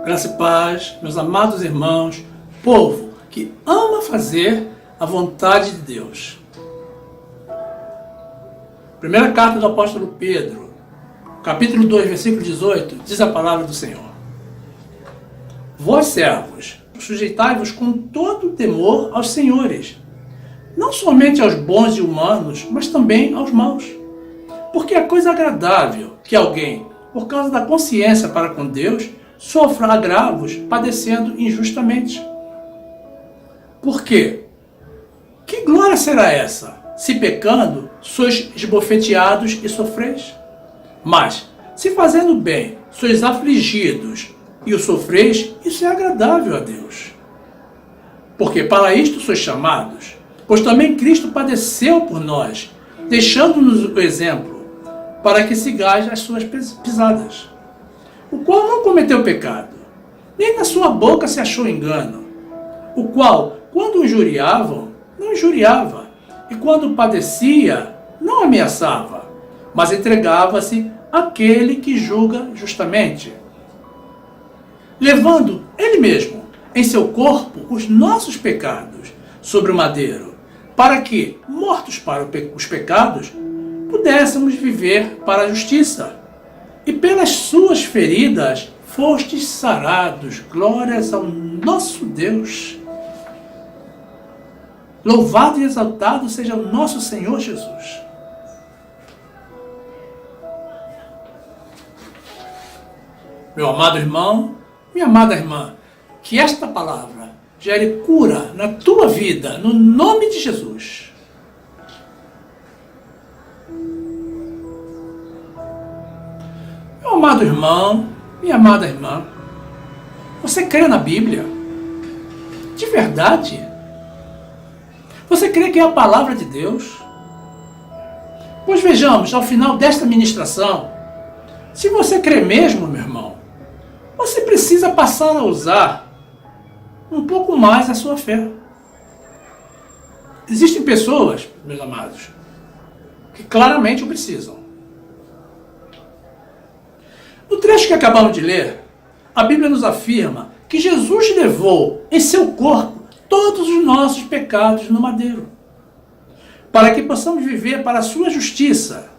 Graça e paz, meus amados irmãos, povo que ama fazer a vontade de Deus. Primeira carta do apóstolo Pedro, capítulo 2, versículo 18, diz a palavra do Senhor. Vós, servos, sujeitai-vos com todo temor aos senhores, não somente aos bons e humanos, mas também aos maus. Porque é coisa agradável que alguém, por causa da consciência para com Deus, sofra agravos padecendo injustamente. Por quê? Que glória será essa, se pecando sois esbofeteados e sofreis? Mas, se fazendo bem sois afligidos e o sofreis, isso é agradável a Deus. Porque para isto sois chamados, pois também Cristo padeceu por nós, deixando-nos o exemplo, para que sigais as suas pisadas. O qual não cometeu pecado, nem na sua boca se achou engano, o qual, quando injuriavam, não injuriava, e quando padecia, não ameaçava, mas entregava-se àquele que julga justamente, levando ele mesmo em seu corpo os nossos pecados sobre o madeiro, para que, mortos para os pecados, pudéssemos viver para a justiça. E pelas suas feridas fostes sarados. Glórias ao nosso Deus. Louvado e exaltado seja o nosso Senhor Jesus. Meu amado irmão, minha amada irmã, que esta palavra gere cura na tua vida, no nome de Jesus. Meu amado irmão, minha amada irmã, você crê na Bíblia? De verdade? Você crê que é a palavra de Deus? Pois vejamos, ao final desta ministração, se você crê mesmo, meu irmão, você precisa passar a usar um pouco mais a sua fé. Existem pessoas, meus amados, que claramente o precisam. No trecho que acabamos de ler, a Bíblia nos afirma que Jesus levou em seu corpo todos os nossos pecados no madeiro, para que possamos viver para a sua justiça.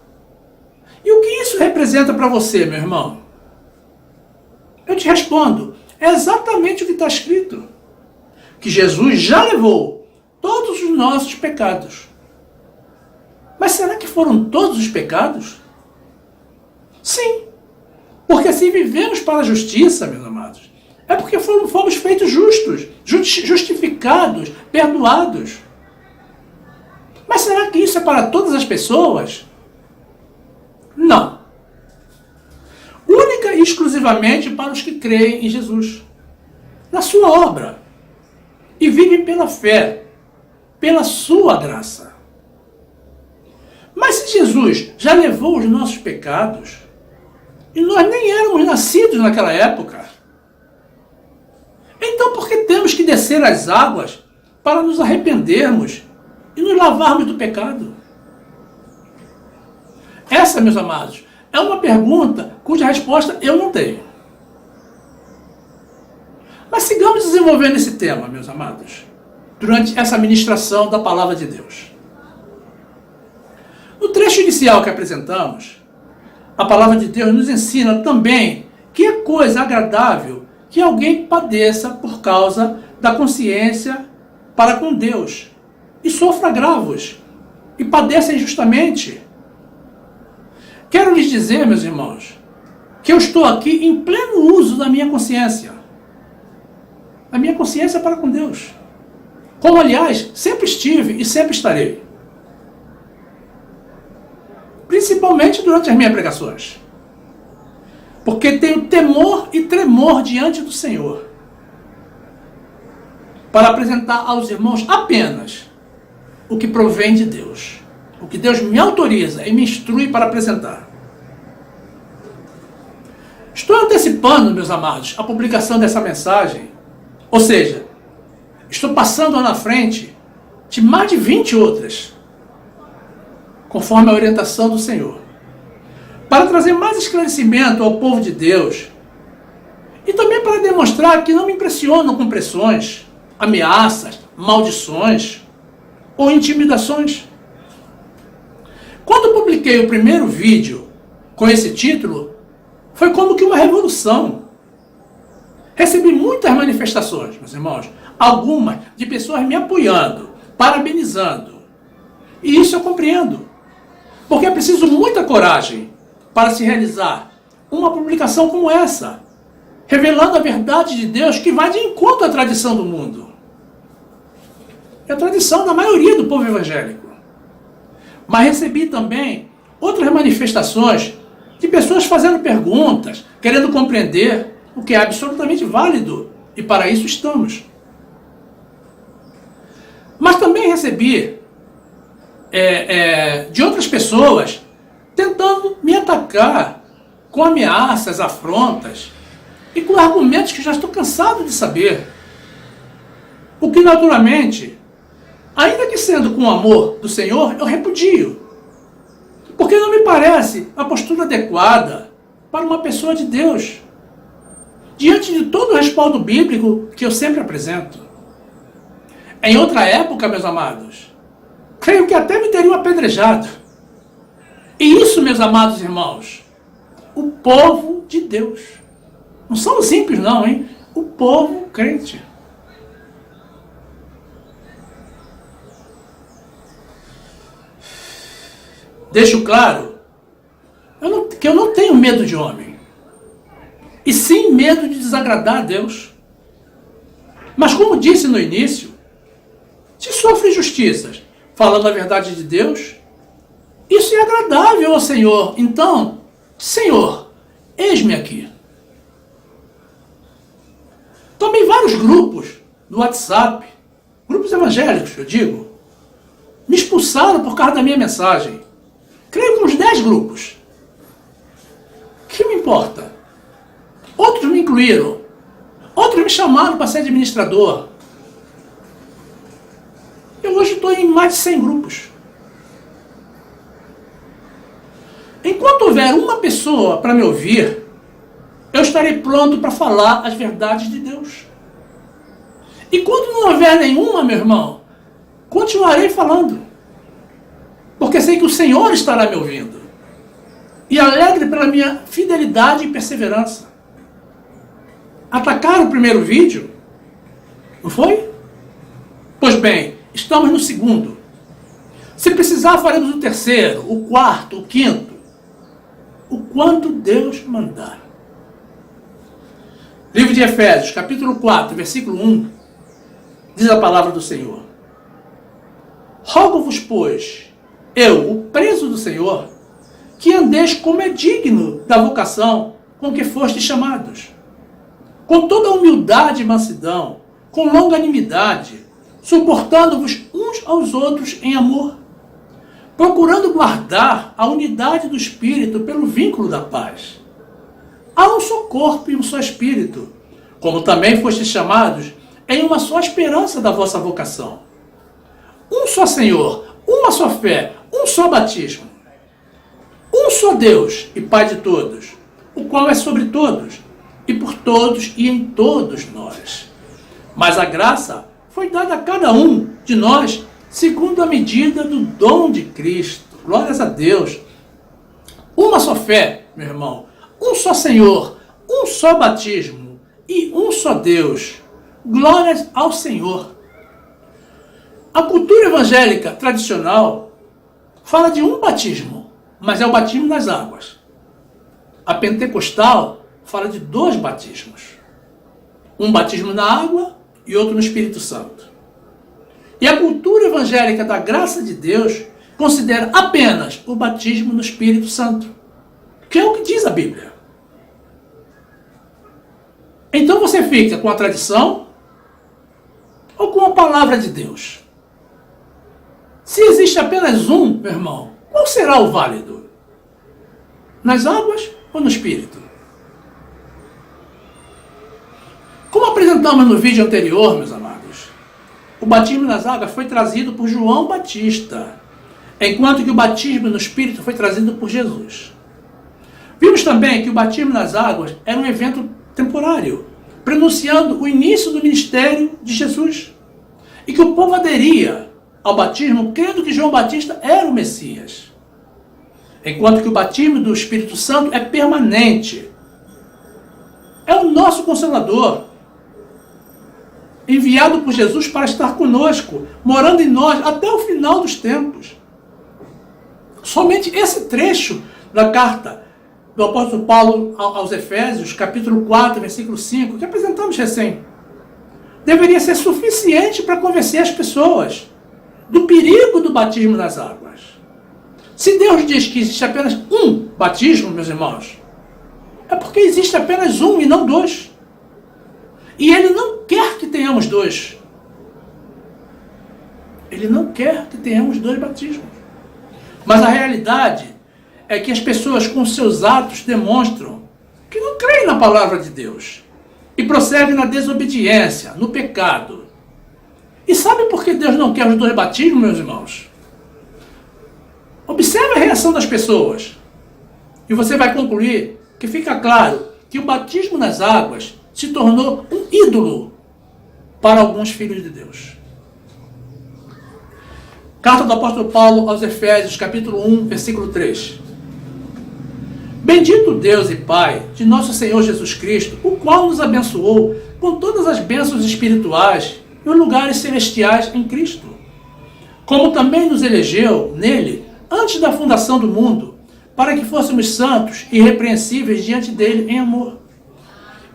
E o que isso representa para você, meu irmão? Eu te respondo, é exatamente o que está escrito, que Jesus já levou todos os nossos pecados. Mas será que foram todos os pecados? Sim. Porque se vivemos para a justiça, meus amados, é porque fomos feitos justos, justificados, perdoados. Mas será que isso é para todas as pessoas? Não. Única e exclusivamente para os que creem em Jesus, na sua obra, e vivem pela fé, pela sua graça. Mas se Jesus já levou os nossos pecados, e nós nem éramos nascidos naquela época, então por que temos que descer as águas para nos arrependermos e nos lavarmos do pecado? Essa, meus amados, é uma pergunta cuja resposta eu não tenho. Mas sigamos desenvolvendo esse tema, meus amados, durante essa ministração da palavra de Deus. No trecho inicial que apresentamos, a palavra de Deus nos ensina também que é coisa agradável que alguém padeça por causa da consciência para com Deus e sofra agravos e padeça injustamente. Quero lhes dizer, meus irmãos, que eu estou aqui em pleno uso da minha consciência. A minha consciência para com Deus. Como, aliás, sempre estive e sempre estarei. Principalmente durante as minhas pregações. Porque tenho temor e tremor diante do Senhor. Para apresentar aos irmãos apenas o que provém de Deus. O que Deus me autoriza e me instrui para apresentar. Estou antecipando, meus amados, a publicação dessa mensagem. Ou seja, estou passando na frente de mais de 20 outras, conforme a orientação do Senhor, para trazer mais esclarecimento ao povo de Deus e também para demonstrar que não me impressionam com pressões, ameaças, maldições ou intimidações. Quando publiquei o primeiro vídeo com esse título, foi como que uma revolução. Recebi muitas manifestações, meus irmãos, algumas de pessoas me apoiando, parabenizando. E isso eu compreendo, porque é preciso muita coragem para se realizar uma publicação como essa, revelando a verdade de Deus que vai de encontro à tradição do mundo. É a tradição da maioria do povo evangélico. Mas recebi também outras manifestações de pessoas fazendo perguntas, querendo compreender, o que é absolutamente válido, e para isso estamos. Mas também recebi de outras pessoas tentando me atacar com ameaças, afrontas e com argumentos que já estou cansado de saber. O que naturalmente, ainda que sendo com o amor do Senhor, eu repudio. Porque não me parece a postura adequada para uma pessoa de Deus, diante de todo o respaldo bíblico que eu sempre apresento. Em outra época, meus amados, creio que até me teriam apedrejado. E isso, meus amados irmãos, o povo de Deus. Não são os ímpios não, hein? O povo crente. Deixo claro que eu não tenho medo de homem, e sim medo de desagradar a Deus. Mas como disse no início, se sofre injustiças falando a verdade de Deus, isso é agradável ao Senhor. Então, Senhor, eis-me aqui. Também vários grupos no WhatsApp, grupos evangélicos, eu digo, me expulsaram por causa da minha mensagem. Creio que uns 10 grupos. O que me importa? Outros me incluíram. Outros me chamaram para ser administrador. Eu hoje estou em mais de 100 grupos. Enquanto houver uma pessoa para me ouvir, eu estarei pronto para falar as verdades de Deus. E quando não houver nenhuma, meu irmão, continuarei falando. Porque sei que o Senhor estará me ouvindo. E alegre pela minha fidelidade e perseverança. Atacaram o primeiro vídeo? Não foi? Pois bem, estamos no segundo. Se precisar, faremos o terceiro, o quarto, o quinto. O quanto Deus mandar. Livro de Efésios, capítulo 4, versículo 1. Diz a palavra do Senhor. Rogo-vos, pois, eu, o preso do Senhor, que andeis como é digno da vocação com que fostes chamados, com toda humildade e mansidão, com longanimidade, suportando-vos uns aos outros em amor, procurando guardar a unidade do Espírito pelo vínculo da paz. Há um só corpo e um só Espírito, como também fostes chamados em uma só esperança da vossa vocação. Um só Senhor, uma só fé, um só batismo. Um só Deus e Pai de todos, o qual é sobre todos, e por todos e em todos nós. Mas a graça foi dada a cada um de nós segundo a medida do dom de Cristo. Glórias a Deus. Uma só fé, meu irmão, um só Senhor, um só batismo e um só Deus. Glórias ao Senhor. A cultura evangélica tradicional fala de um batismo, mas é o batismo nas águas. A pentecostal fala de 2 batismos. Um batismo na água e outro no Espírito Santo. E a cultura evangélica da graça de Deus considera apenas o batismo no Espírito Santo, que é o que diz a Bíblia. Então você fica com a tradição ou com a palavra de Deus? Se existe apenas um, meu irmão, qual será o válido? Nas águas ou no Espírito? Como apresentamos no vídeo anterior, meus amados, o batismo nas águas foi trazido por João Batista, enquanto que o batismo no Espírito foi trazido por Jesus. Vimos também que o batismo nas águas era um evento temporário, pronunciando o início do ministério de Jesus. E que o povo aderia ao batismo, crendo que João Batista era o Messias. Enquanto que o batismo do Espírito Santo é permanente. É o nosso Consolador, enviado por Jesus para estar conosco, morando em nós até o final dos tempos. Somente esse trecho da carta do apóstolo Paulo aos Efésios, capítulo 4, versículo 5, que apresentamos recém, deveria ser suficiente para convencer as pessoas do perigo do batismo nas águas. Se Deus diz que existe apenas um batismo, meus irmãos, é porque existe apenas um e não dois. E Ele não quer que tenhamos dois. Ele não quer que tenhamos dois batismos. Mas a realidade é que as pessoas com seus atos demonstram que não creem na palavra de Deus e prosseguem na desobediência, no pecado. E sabe por que Deus não quer os dois batismos, meus irmãos? Observe a reação das pessoas e você vai concluir que fica claro que o batismo nas águas se tornou um ídolo para alguns filhos de Deus. Carta do apóstolo Paulo aos Efésios, capítulo 1, versículo 3. Bendito Deus e Pai de nosso Senhor Jesus Cristo, o qual nos abençoou com todas as bênçãos espirituais e os lugares celestiais em Cristo, como também nos elegeu nele antes da fundação do mundo, para que fôssemos santos e irrepreensíveis diante dele em amor.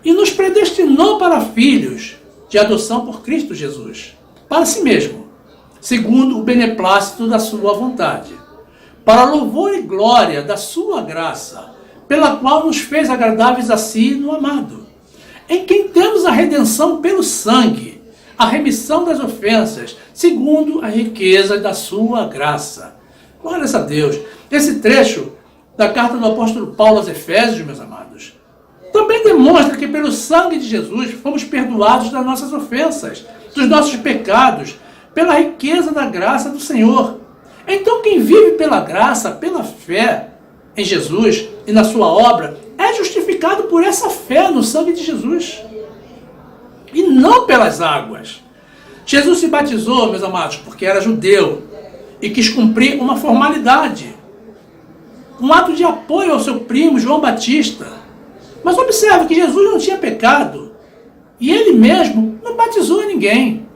E nos predestinou para filhos de adoção por Cristo Jesus, para si mesmo, segundo o beneplácito da sua vontade, para louvor e glória da sua graça, pela qual nos fez agradáveis a si no amado, em quem temos a redenção pelo sangue, a remissão das ofensas, segundo a riqueza da sua graça. Glórias a Deus. Esse trecho da carta do apóstolo Paulo aos Efésios, meus amados, também demonstra que pelo sangue de Jesus fomos perdoados das nossas ofensas, dos nossos pecados, pela riqueza da graça do Senhor. Então quem vive pela graça, pela fé em Jesus e na sua obra, é justificado por essa fé no sangue de Jesus. E não pelas águas. Jesus se batizou, meus amados, porque era judeu e quis cumprir uma formalidade, um ato de apoio ao seu primo João Batista. Mas observe que Jesus não tinha pecado e ele mesmo não batizou ninguém.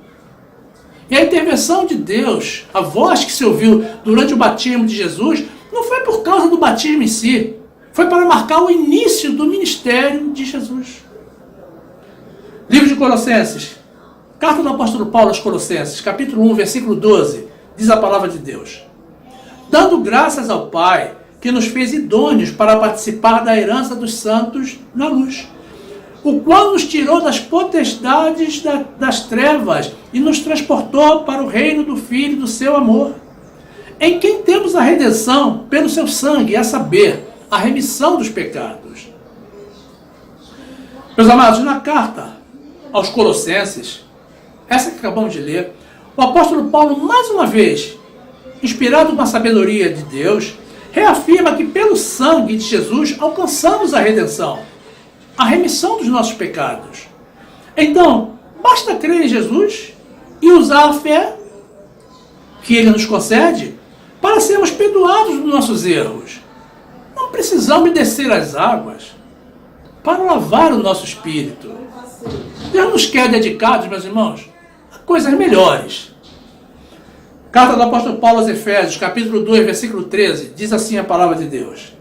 E a intervenção de Deus, a voz que se ouviu durante o batismo de Jesus, não foi por causa do batismo em si, foi para marcar o início do ministério de Jesus. Livro de Colossenses, carta do apóstolo Paulo aos Colossenses, capítulo 1, versículo 12, diz a palavra de Deus: dando graças ao Pai, que nos fez idôneos para participar da herança dos santos na luz, o qual nos tirou das potestades das trevas e nos transportou para o reino do Filho do seu amor, em quem temos a redenção pelo seu sangue, a saber, a remissão dos pecados. Meus amados, na carta aos Colossenses, essa que acabamos de ler, o apóstolo Paulo, mais uma vez, inspirado com a sabedoria de Deus, reafirma que pelo sangue de Jesus alcançamos a redenção, a remissão dos nossos pecados. Então, basta crer em Jesus e usar a fé que Ele nos concede para sermos perdoados dos nossos erros. Não precisamos descer as águas para lavar o nosso espírito. Deus nos quer dedicados, meus irmãos, a coisas melhores. Carta do apóstolo Paulo aos Efésios, capítulo 2, versículo 13, diz assim a palavra de Deus: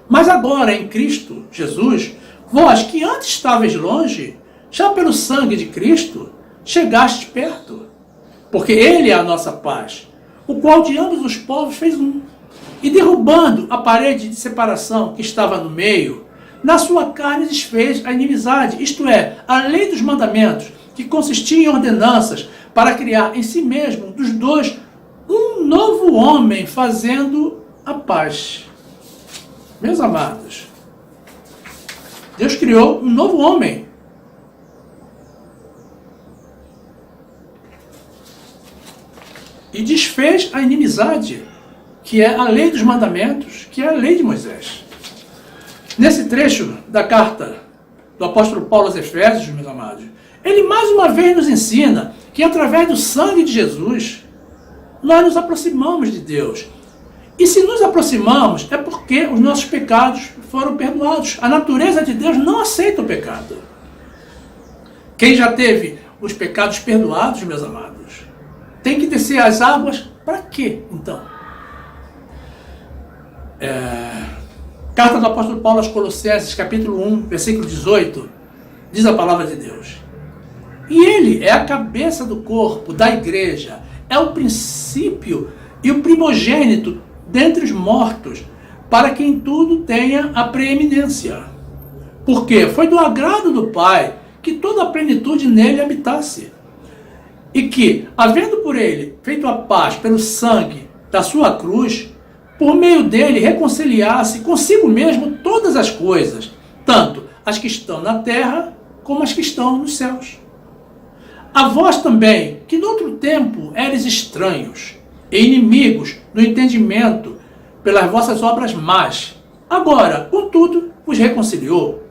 mas agora, em Cristo Jesus, vós que antes estáveis longe, já pelo sangue de Cristo, chegastes perto. Porque Ele é a nossa paz, o qual de ambos os povos fez um. E derrubando a parede de separação que estava no meio, na sua carne desfez a inimizade, isto é, a lei dos mandamentos, que consistia em ordenanças, para criar em si mesmo, dos dois, um novo homem, fazendo a paz. Meus amados, Deus criou um novo homem. E desfez a inimizade, que é a lei dos mandamentos, que é a lei de Moisés. Nesse trecho da carta do apóstolo Paulo aos Efésios, meus amados, ele mais uma vez nos ensina que através do sangue de Jesus, nós nos aproximamos de Deus. E se nos aproximamos, é porque os nossos pecados foram perdoados. A natureza de Deus não aceita o pecado. Quem já teve os pecados perdoados, meus amados, tem que descer as águas para quê, então? Carta do apóstolo Paulo aos Colossenses, capítulo 1, versículo 18, diz a palavra de Deus. E ele é a cabeça do corpo, da igreja, é o princípio e o primogênito dentre os mortos, para que em tudo tenha a preeminência. Porque foi do agrado do Pai que toda a plenitude nele habitasse. E que, havendo por ele feito a paz pelo sangue da sua cruz, por meio dele reconciliasse consigo mesmo todas as coisas, tanto as que estão na terra como as que estão nos céus. A vós também, que noutro tempo eres estranhos e inimigos no entendimento pelas vossas obras más, agora, contudo, vos reconciliou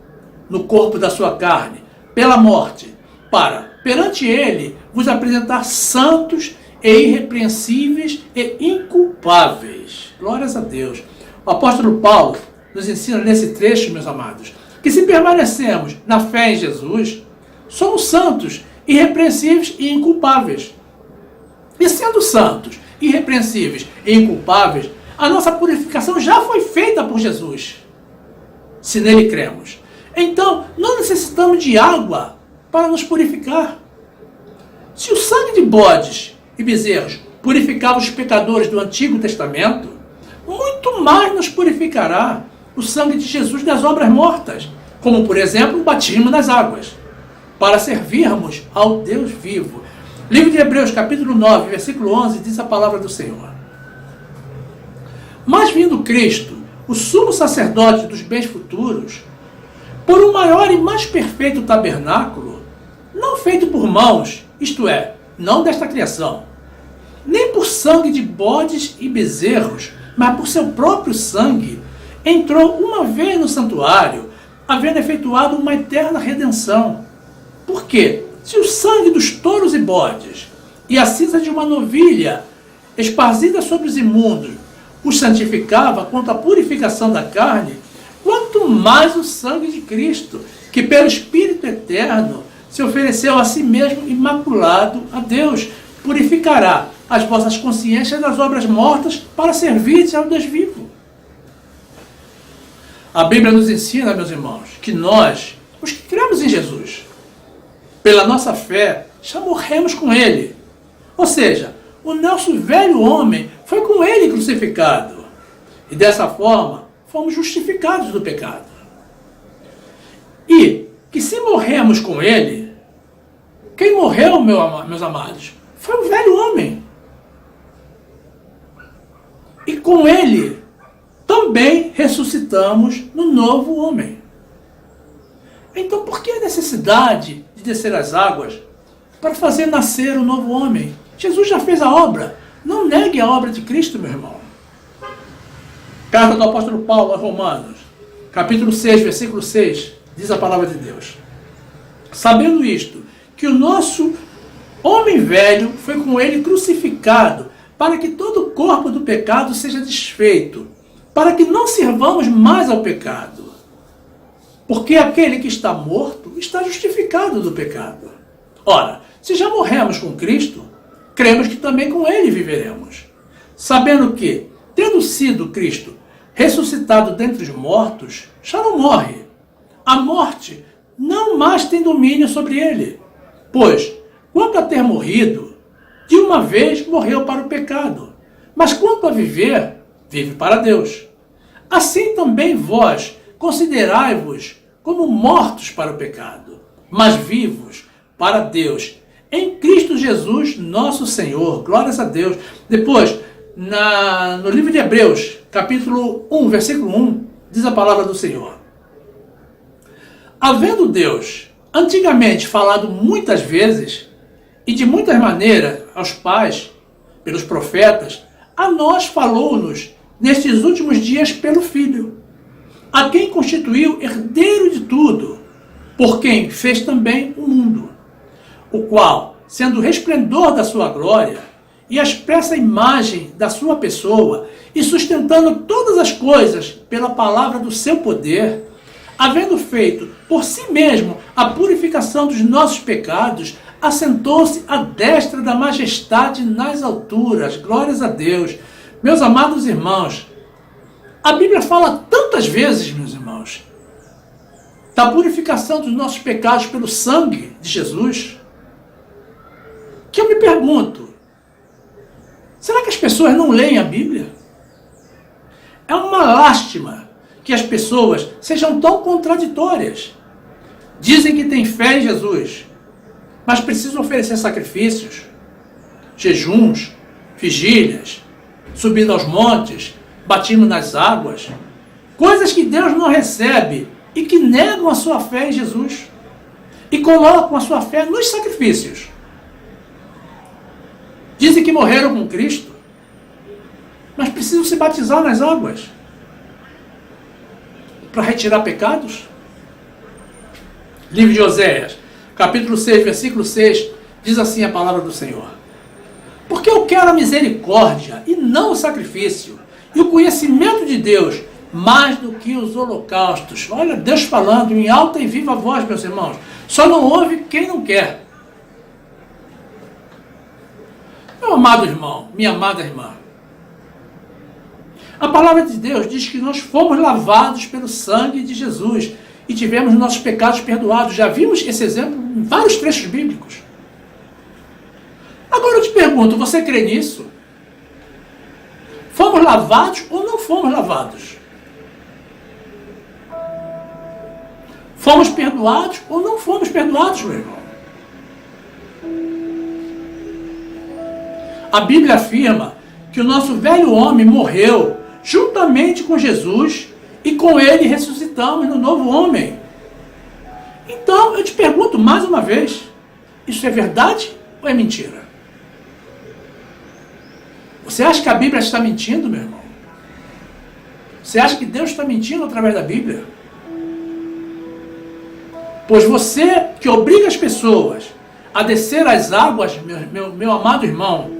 no corpo da sua carne, pela morte, para, perante ele, vos apresentar santos e irrepreensíveis e inculpáveis. Glórias a Deus. O apóstolo Paulo nos ensina nesse trecho, meus amados, que se permanecemos na fé em Jesus, somos santos, irrepreensíveis e inculpáveis. E sendo santos, irrepreensíveis e inculpáveis, a nossa purificação já foi feita por Jesus, se nele cremos. Então, não necessitamos de água para nos purificar. Se o sangue de bodes e bezerros purificava os pecadores do Antigo Testamento, muito mais nos purificará o sangue de Jesus das obras mortas, como, por exemplo, o batismo nas águas, para servirmos ao Deus vivo. Livro de Hebreus, capítulo 9, versículo 11, diz a palavra do Senhor. Mas vindo Cristo, o sumo sacerdote dos bens futuros, por um maior e mais perfeito tabernáculo, não feito por mãos, isto é, não desta criação, nem por sangue de bodes e bezerros, mas por seu próprio sangue, entrou uma vez no santuário, havendo efetuado uma eterna redenção. Por quê? Se o sangue dos touros e bodes e a cinza de uma novilha esparzida sobre os imundos os santificava quanto à purificação da carne, quanto mais o sangue de Cristo, que pelo Espírito Eterno se ofereceu a si mesmo imaculado a Deus, purificará as vossas consciências das obras mortas para servir ao Deus vivo. A Bíblia nos ensina, meus irmãos, que nós, os que cremos em Jesus, pela nossa fé, já morremos com Ele. Ou seja, o nosso velho homem foi com Ele crucificado. E dessa forma, fomos justificados do pecado. E que se morremos com Ele, quem morreu, meus amados, foi o velho homem. E com Ele também ressuscitamos no novo homem. Então, por que a necessidade de descer as águas para fazer nascer o novo homem? Jesus já fez a obra. Não negue a obra de Cristo, meu irmão. Carta do apóstolo Paulo aos Romanos, capítulo 6, versículo 6, diz a palavra de Deus. Sabendo isto, que o nosso homem velho foi com ele crucificado, para que todo o corpo do pecado seja desfeito, para que não sirvamos mais ao pecado. Porque aquele que está morto está justificado do pecado. Ora, se já morremos com Cristo, cremos que também com Ele viveremos. Sabendo que, tendo sido Cristo ressuscitado dentre os mortos, já não morre. A morte não mais tem domínio sobre ele. Pois, quanto a ter morrido, de uma vez morreu para o pecado. Mas quanto a viver, vive para Deus. Assim também vós considerai-vos como mortos para o pecado, mas vivos para Deus, em Cristo Jesus, nosso Senhor. Glórias a Deus. Depois, no livro de Hebreus, capítulo 1, versículo 1, diz a palavra do Senhor. Havendo Deus antigamente falado muitas vezes, e de muitas maneiras aos pais, pelos profetas, a nós falou-nos nestes últimos dias pelo Filho, a quem constituiu herdeiro de tudo, por quem fez também o mundo, o qual, sendo o resplendor da sua glória e a expressa imagem da sua pessoa, e sustentando todas as coisas pela palavra do seu poder, havendo feito por si mesmo a purificação dos nossos pecados, assentou-se à destra da majestade nas alturas. Glórias a Deus. Meus amados irmãos, a Bíblia fala tantas vezes, meus irmãos, da purificação dos nossos pecados pelo sangue de Jesus, que eu me pergunto, será que as pessoas não leem a Bíblia? É uma lástima que as pessoas sejam tão contraditórias. Dizem que têm fé em Jesus, mas precisam oferecer sacrifícios, jejuns, vigílias, subindo aos montes, batismo nas águas, coisas que Deus não recebe e que negam a sua fé em Jesus e colocam a sua fé nos sacrifícios. Dizem que morreram com Cristo, mas precisam se batizar nas águas para retirar pecados. Livro de Oséias, capítulo 6, versículo 6, diz assim a palavra do Senhor: porque eu quero a misericórdia e não o sacrifício, e o conhecimento de Deus mais do que os holocaustos. Olha, Deus falando em alta e viva voz, meus irmãos. Só não ouve quem não quer. Meu amado irmão, minha amada irmã, a palavra de Deus diz que nós fomos lavados pelo sangue de Jesus e tivemos nossos pecados perdoados. Já vimos esse exemplo em vários trechos bíblicos. Agora eu te pergunto, você crê nisso? Fomos lavados ou não fomos lavados? Fomos perdoados ou não fomos perdoados, meu irmão? A Bíblia afirma que o nosso velho homem morreu juntamente com Jesus e com ele ressuscitamos no novo homem. Então eu te pergunto mais uma vez, isso é verdade ou é mentira? Você acha que a Bíblia está mentindo, meu irmão? Você acha que Deus está mentindo através da Bíblia? Pois você que obriga as pessoas a descer as águas, meu amado irmão,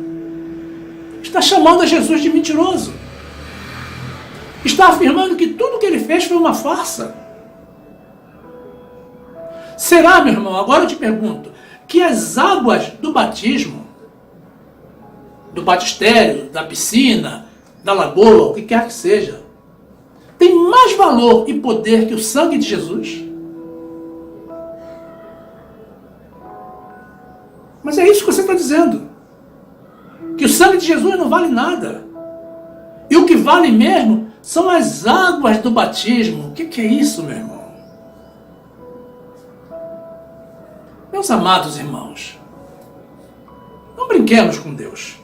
está chamando a Jesus de mentiroso. Está afirmando que tudo que ele fez foi uma farsa. Será, meu irmão, agora eu te pergunto, que as águas do batismo, do batistério, da piscina, da lagoa, o que quer que seja, tem mais valor e poder que o sangue de Jesus? Mas é isso que você está dizendo. Que o sangue de Jesus não vale nada. E o que vale mesmo são as águas do batismo. O que é isso, meu irmão? Meus amados irmãos, não brinquemos com Deus.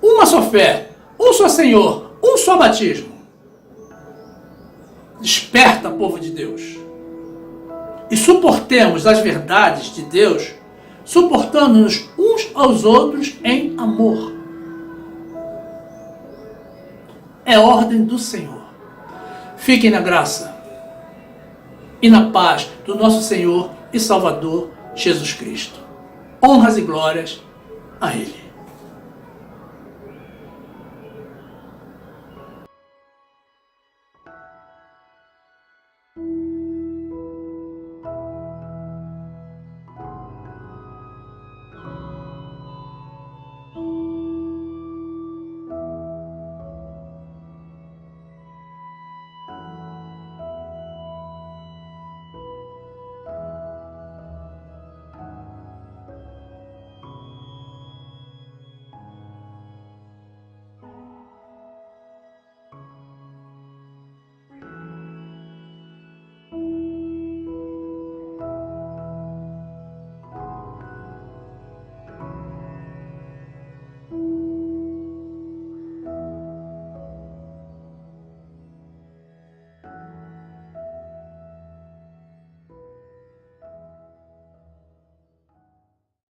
Uma só fé, um só Senhor, um só batismo. Desperta, povo de Deus. E suportemos as verdades de Deus, suportando-nos uns aos outros em amor. É ordem do Senhor. Fiquem na graça e na paz do nosso Senhor e Salvador Jesus Cristo. Honras e glórias a Ele.